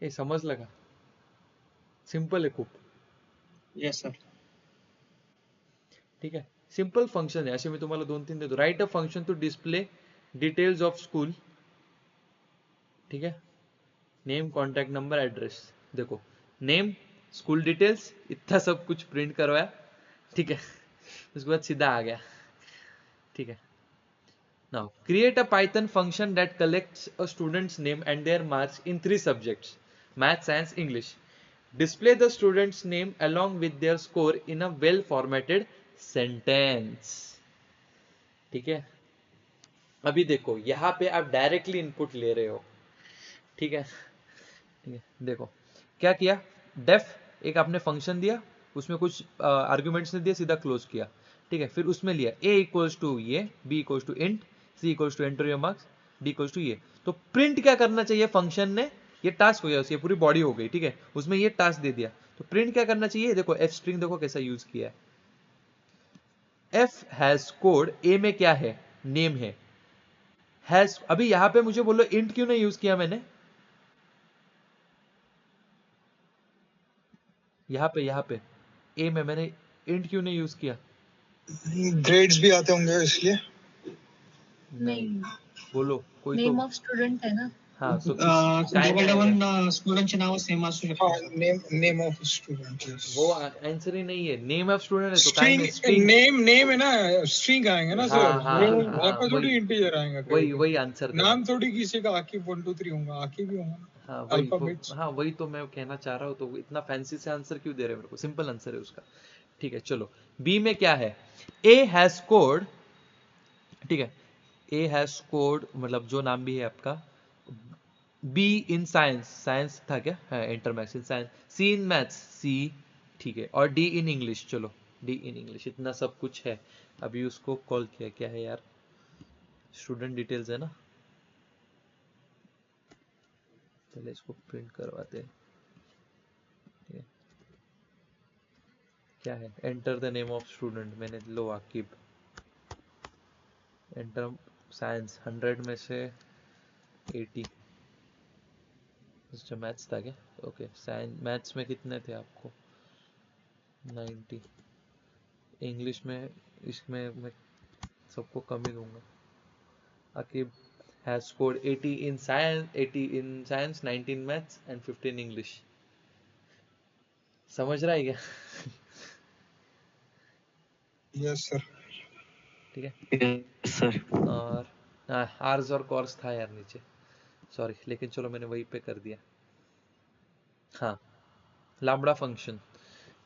ये समझ लगा, सिंपल है खूप. Yes, sir. ठीक आहे, सिंपल फंक्शन आहे. असे मी तुम्हाला 2-3 देतो. Write a function to display details of school. ठीक है, नेम, कॉन्टैक्ट नंबर, एड्रेस. देखो नेम, स्कूल डिटेल्स, इतना सब कुछ प्रिंट करवाया. ठीक है, उसके बाद सीधा आ गया. ठीक है, now create a Python function that collects a students name and there marks in 3 subjects, math, science, English. Display the student's name along with their score in a well formatted sentence. ठीक है, अभी देखो यहाँ पे आप directly input ले रहे हो। ठीक है, ठीक है, देखो क्या किया, डेफ एक आपने फंक्शन दिया, उसमें कुछ आर्ग्यूमेंट्स ने दिया, सीधा क्लोज किया। ठीक है, फिर उसमें लिया a इक्वल्स टू ये, b equals to int, c equals to enter your marks, d equals to ये। तो प्रिंट क्या करना चाहिए फंक्शन ने, ये टास्क हो गया, उसकी पूरी बॉडी हो गई। ठीक है, उसमें ये टास्क दे दिया, तो प्रिंट क्या करना चाहिए, देखो एफ स्ट्रिंग देखो कैसा यूज किया है। एफ हैज कोड, ए में क्या है, नेम है, हैज। अभी यहां पे मुझे बोलो इंट क्यों नहीं यूज किया मैंने, यहाँ पे ए में मैंने इंट क्यों नहीं यूज किया? ग्रेड्स भी आते होंगे इसलिए। नहीं, बोलो कोई नेम तो। ऑफ स्टूडेंट है ना। हाँ, तो डबल डबल स्टुडंटची नाव सेम असू हाँ, शकतात। Name of student. वो आंसर ही नहीं है, नेम ऑफ स्टूडेंट है तो स्ट्रिंग काइंड स्ट्रिंग। नेम है ना, स्ट्रिंग आएंगे ना सर। वहाँ पर थोड़ी वही इंटीजर आएंगे कहीं वही पे। वही आंसर था। नाम थोड़ी किसी का आकिब 1 2 3 होगा, आकिब भी होगा। हाँ अल्फाबेट्स। वही तो मैं कहना चाह रहा हूँ, तो इतना फैंसी से आंसर क्यों दे रहे हो मेरे को, सिंपल आंसर है उसका। ठीक है, चलो बी में क्या है, ए हैज स्कोर्ड। ठीक है, ए हैज स्कोर्ड मतलब जो नाम भी है आपका, बी इन साइंस, साइंस था क्या, हाँ inter maths in science, C in maths, C. ठीक है, और डी इन इंग्लिश, चलो डी इन इंग्लिश, इतना सब कुछ है। अभी उसको कॉल किया, क्या है यार, स्टूडेंट डिटेल्स है ना, पहले इसको प्रिंट करवाते हैं। ठीक है, क्या है, enter the name of student, मैंने लो आकिब, एंटर साइंस 100 में से 80, अच्छा मैथ्स था क्या, ओके साइंस मैथ्स में कितने थे आपको, 90, इंग्लिश में इसमें मैं सबको कम ही दूंगा। Aqib has scored 80 in science, 80 in science, 19 maths and 15 English. समझ रहा है क्या? Yes sir. ठीक है, यस सर। और आर्स और कॉर्स था यार नीचे, सॉरी, लेकिन चलो मैंने वही पे कर दिया। हाँ, lambda function,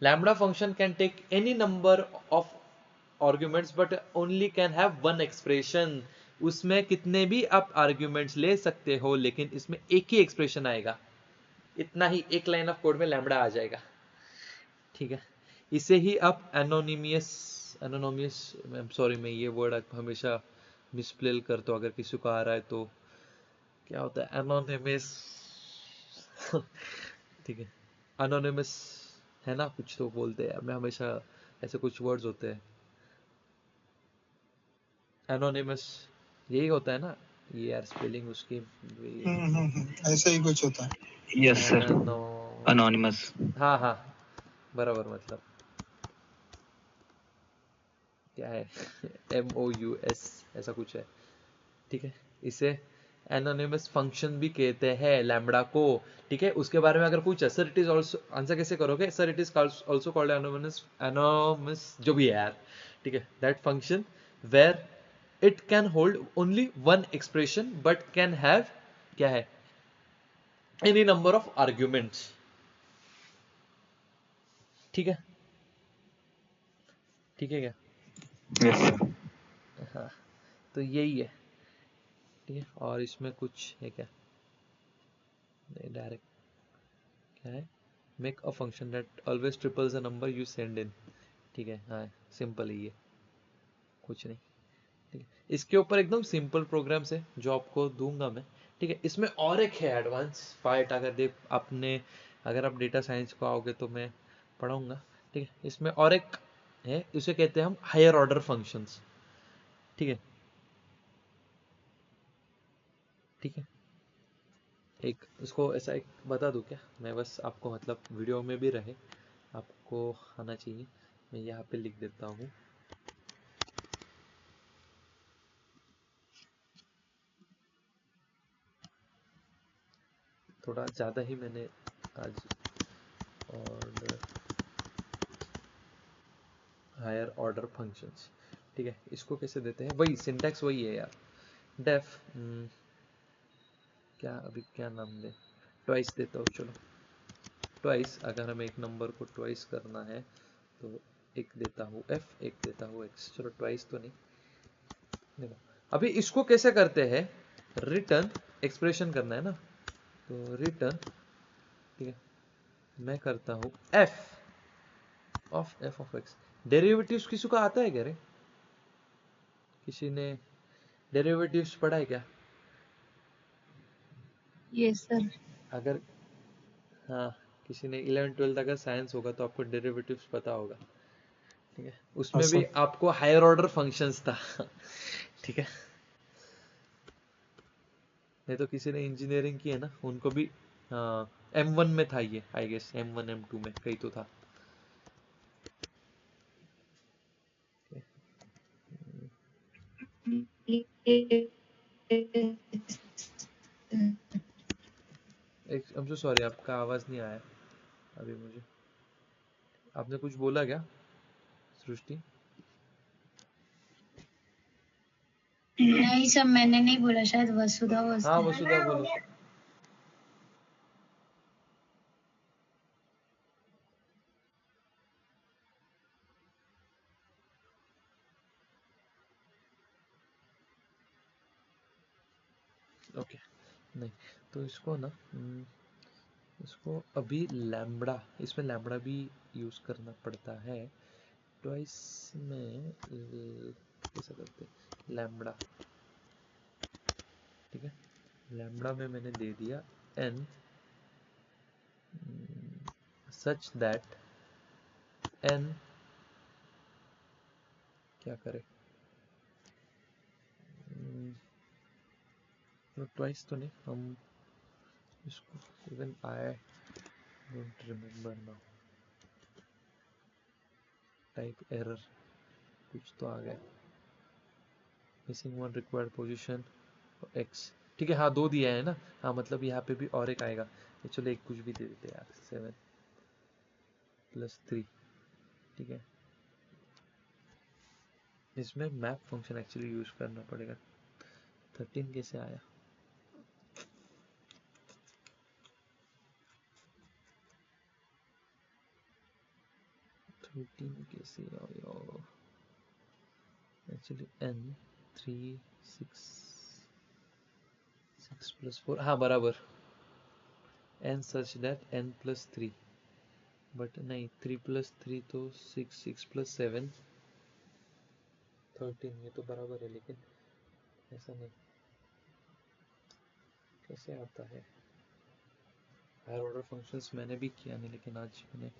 lambda function can take any number of arguments but only can have one expression। उसमें कितने भी आप आर्ग्यूमेंट्स ले सकते हो, लेकिन इसमें एक ही एक्सप्रेशन आएगा, इतना ही, एक लाइन ऑफ कोड में लैम्बडा आ जाएगा। ठीक है, इसे ही आप एनोनिमियस, एनोनिमियस, सॉरी मैं ये वर्ड हमेशा मिसप्लेल करता हूँ, अगर किसी को आ रहा है तो क्या होता है एनोनिमस। ठीक है, अनोनिमस है ना, कुछ तो बोलते हैं, मैं हमेशा ऐसे कुछ वर्ड्स होते हैं, एनोनिमस यही होता है ना, ये यार स्पेलिंग उसकी ऐसा ही कुछ होता है। Yes sir, anonymous. हाँ हाँ बराबर, मतलब क्या है, MOUS ऐसा कुछ है। ठीक है, इसे एनोनिमस फंक्शन भी कहते हैं लैम्बडा को। ठीक है, उसके बारे में अगर पूछा, sir it is also, answer कैसे करोगे, sir it is also called anonymous, anonymous जो भी है यार। ठीक है, that function where it can hold only one expression but can have, क्या है, एनी नंबर ऑफ आर्ग्यूमेंट्स। ठीक है, ठीक है क्या, यस सर। हाँ, तो यही है। ठीक है, और इसमें कुछ है क्या, नहीं डायरेक्ट क्या है, make a function that always triples the number you send in. ठीक है, हाँ सिंपल ही है, कुछ नहीं। ठीक है, इसके ऊपर एकदम सिंपल प्रोग्राम्स है जो आपको दूंगा मैं। ठीक है, इसमें और एक है एडवांस पार्ट, अगर देख आपने, अगर आप डेटा साइंस को आओगे तो मैं पढ़ाऊंगा। ठीक है, इसमें और एक है, इसे कहते हैं हम हायर ऑर्डर फंक्शंस। ठीक है, ठीक है, एक उसको ऐसा एक बता दूं क्या मैं, बस आपको मतलब वीडियो में भी रहे, आपको आना चाहिए। मैं यहाँ पे लिख देता हूँ, थोड़ा ज़्यादा ही मैंने आज, और हायर ऑर्डर फंक्शंस। ठीक है, इसको कैसे देते हैं, वही सिंटैक्स वही है यार, डेफ क्या, अभी क्या नाम दे, ट्वाइस देता हूँ, चलो ट्वाइस, अगर हमें एक नंबर को ट्वाइस करना है तो एक देता हूँ एफ, एक देता हूँ एक्स, चलो ट्वाइस तो नहीं। देखो अभी इसको कैसे करते हैं, रिटर्न एक्सप्रेशन करना है ना, तो रिटर्न, ठीक है, मैं करता हूँ एफ ऑफ एक्स। डेरिवेटिव्स किसी को आता है क्या रे, किसी ने डेरिवेटिव्स पढ़ा है क्या? Yes sir. अगर हाँ, किसी ने 11-12 अगर साइंस होगा तो आपको डेरिवेटिव्स पता होगा, ठीक है। उसमें भी आपको हायर ऑर्डर फंक्शंस था ठीक है, नहीं तो किसी ने इंजीनियरिंग की है ना, उनको भी M1 में था ये, आई गेस M1 M2 में कहीं तो था। I'm so sorry, आपका आवाज नहीं आया अभी मुझे। आपने कुछ बोला क्या सृष्टि? नहीं सर, मैंने नहीं बोला, शायद वसुधा हाँ वसुधा बोलो। ओके नहीं, तो इसको ना इसको अभी लैम्बडा, इसमें लैम्बडा भी यूज करना पड़ता है, ट्वाइस में कैसे करते हैं लैम्बडा, ठीक है। लैम्बडा में मैंने दे दिया n सच दैट n क्या करे, ट्वाइस तो नहीं, हम इसको even I don't remember now, type error कुछ तो आ गया, missing one required position x, ठीक है। हाँ 2 दिया है ना, हाँ मतलब यहाँ पे भी और एक आएगा, तो चलो एक कुछ भी दे देते यार, 7 + 3, ठीक है। इसमें मैप फंक्शन एक्चुअली यूज करना पड़ेगा। 13 कैसे आया, कैसे आया एक्चुअली, n 3 6 6 + 4, हाँ बराबर, n such that n + 3, but नहीं 3 + 3 तो 6, 6 + 7 13, ये तो बराबर है, लेकिन ऐसा नहीं कैसे आता है। हायर ऑर्डर फंक्शंस मैंने भी किया नहीं, लेकिन आज मैंने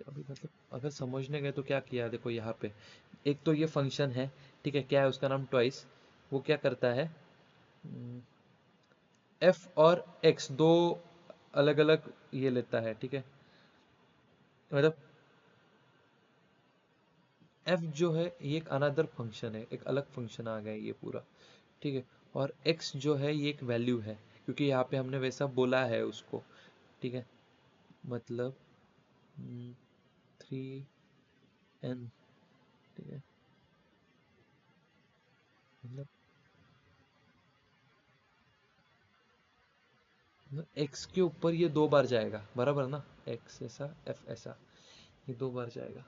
अभी मतलब अगर समझने गए तो क्या किया, देखो यहाँ पे एक तो ये फंक्शन है, ठीक है, क्या है उसका नाम ट्वाइस, वो क्या करता है f और x दो अलग अलग ये लेता है, ठीक है, मतलब f जो है ये एक अनदर फंक्शन है, एक अलग फंक्शन आ गया ये पूरा, ठीक है, और x जो है ये एक वैल्यू है, क्योंकि यहाँ पे हमने वैसा बोला है उसको, ठीक है, मतलब 3n, ठीक है, मतलब x के ऊपर ये 2 बार जाएगा, बराबर ना, x ऐसा f ऐसा, ये 2 बार जाएगा,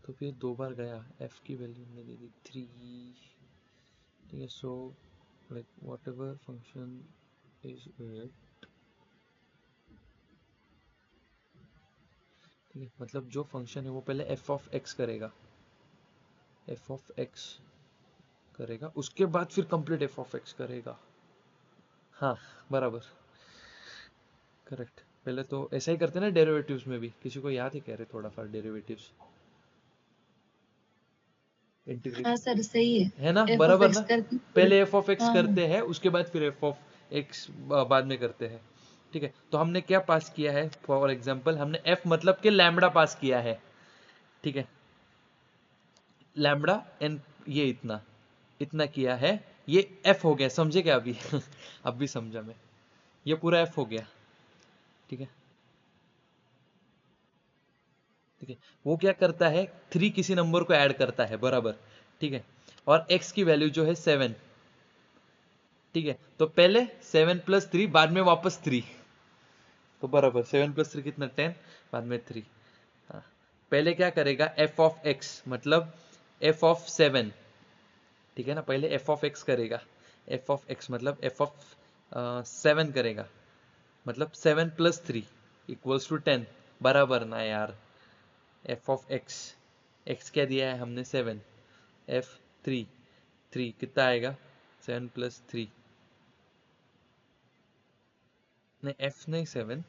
तो फिर 2 बार गया, f की वैल्यू हमने दे दी 3, ठीक है। So like what ever function is it, ठीक है, मतलब जो फंक्शन है वो पहले f ऑफ x करेगा, f ऑफ x करेगा, उसके बाद फिर कंप्लीट f ऑफ x करेगा, हाँ बराबर, करेक्ट। पहले तो ऐसा ही करते ना डेरिवेटिव्स में भी, किसी को याद है कह रहे थोड़ा सा डेरिवेटिव्स, हाँ सर सही है ना, f बराबर of ना, x करके पहले f ऑफ x हाँ करते हैं, उसके बाद फिर f ऑफ x बाद में करते हैं, ठीक है। तो हमने क्या पास किया है, फॉर एग्जांपल हमने f मतलब के लैम्बडा पास किया है, ठीक है, लैम्बडा n ये इतना इतना किया है, ये f हो गया, समझे क्या अभी अब भी समझा मैं, ये पूरा f हो गया, ठीक है, ठीक है। वो क्या करता है, 3 किसी नंबर को ऐड करता है, बराबर, ठीक है, और x की वैल्यू जो है 7, ठीक है, तो पहले 7 + 3, बाद में वापस 3, तो बराबर 7 + 3 कितना 10, बाद में 3। हाँ, पहले क्या करेगा f ऑफ x मतलब f ऑफ 7, ठीक है ना, पहले f ऑफ x करेगा, f ऑफ x मतलब f ऑफ 7 करेगा, मतलब 7 + 3 = 10, बराबर ना यार। f ऑफ x क्या दिया है हमने 7, f 3 कितना आएगा 7 + 3, नहीं f नहीं 7,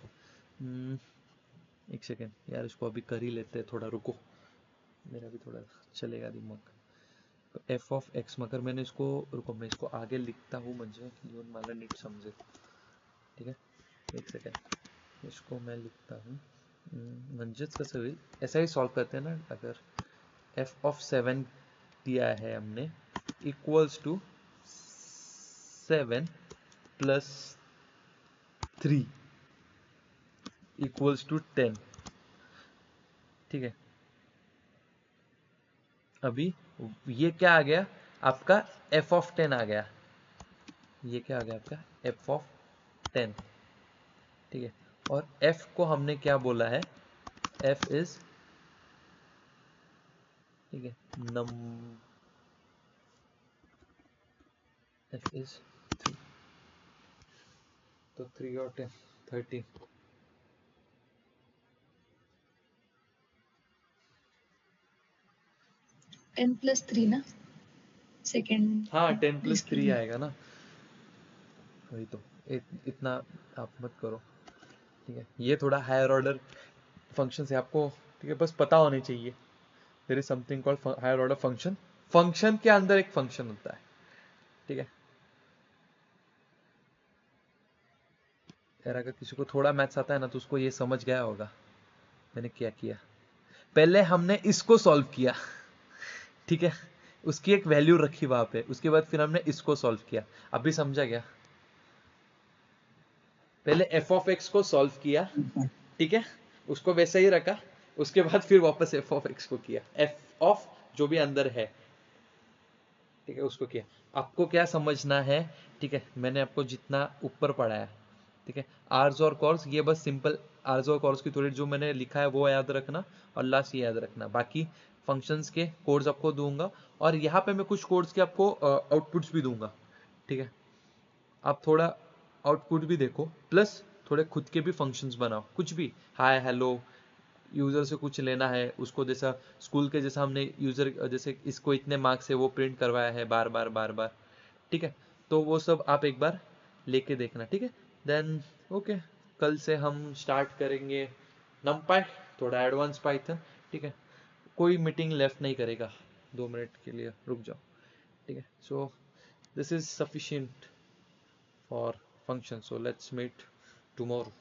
एक सेकेंड यार, इसको अभी कर ही लेते हैं, थोड़ा रुको, मेरा भी थोड़ा चलेगा दिमाग। तो f ऑफ x, मगर मैंने इसको, रुको मैं इसको आगे लिखता हूँ म्हणजे येऊन मला नीट समजेल, ठीक है, एक सेकेंड, इसको मैं लिखता हूँ, म्हणजेच कसं होईल, ऐसा ही सॉल्व करते हैं ना, अगर f ऑफ 7 दिया है हमने = 7 + 3 = 10, ठीक है। अभी ये क्या आ गया आपका f ऑफ 10 आ गया, ये क्या आ गया आपका f ऑफ 10, ठीक है। और f को हमने क्या बोला है, f इज, ठीक है, f इज 3, तो 3 और 10 13, 10 + 3 ना, सेकंड। हाँ 10 + 3 आएगा ना, वही तो, इतना आप मत करो, ठीक है। ये थोड़ा हायर ऑर्डर फंक्शन है आपको, ठीक है, बस पता होने चाहिए। There is something called higher order function, function के अंदर एक फंक्शन होता है, ठीक है। यार अगर किसी को थोड़ा मैथ्स आता है ना तो उसको ये समझ गया होगा मैंने क्या किया। पहले हमने इसको सॉल्व किया, ठीक है, उसकी एक वैल्यू रखी वहां पे, उसके बाद फिर हमने इसको सॉल्व किया, अभी समझा गया। पहले f ऑफ x को सॉल्व किया, ठीक है, उसको वैसे ही रखा, उसके बाद फिर वापस f ऑफ x को किया, f ऑफ जो भी अंदर है, ठीक है, उसको किया। आपको क्या समझना है, ठीक है, मैंने आपको जितना ऊपर पढ़ाया, ठीक है, आर्स और कॉर्स, ये बस सिंपल आर्स और कॉर्स की थोड़ी जो मैंने लिखा है वो याद रखना, और लास्ट ये याद रखना, बाकी फंक्शंस के कोड्स आपको दूंगा, और यहाँ पे मैं कुछ कोड्स के आपको आउटपुट्स भी दूंगा, ठीक है। आप थोड़ा आउटपुट भी देखो, प्लस थोड़े खुद के भी फंक्शंस बनाओ, कुछ भी, हाय हेलो, यूजर से कुछ लेना है उसको, जैसा स्कूल के जैसा हमने यूजर, जैसे इसको इतने मार्क्स से वो प्रिंट करवाया है बार बार बार बार, ठीक है, तो वो सब आप एक बार लेके देखना, ठीक है। देन ओके, कल से हम स्टार्ट करेंगे नमपाई, थोड़ा एडवांस पाइथन, ठीक है। कोई मीटिंग लेफ्ट नहीं करेगा, 2 मिनट के लिए रुक जाओ, ठीक है। So this is sufficient for function, so let's meet tomorrow.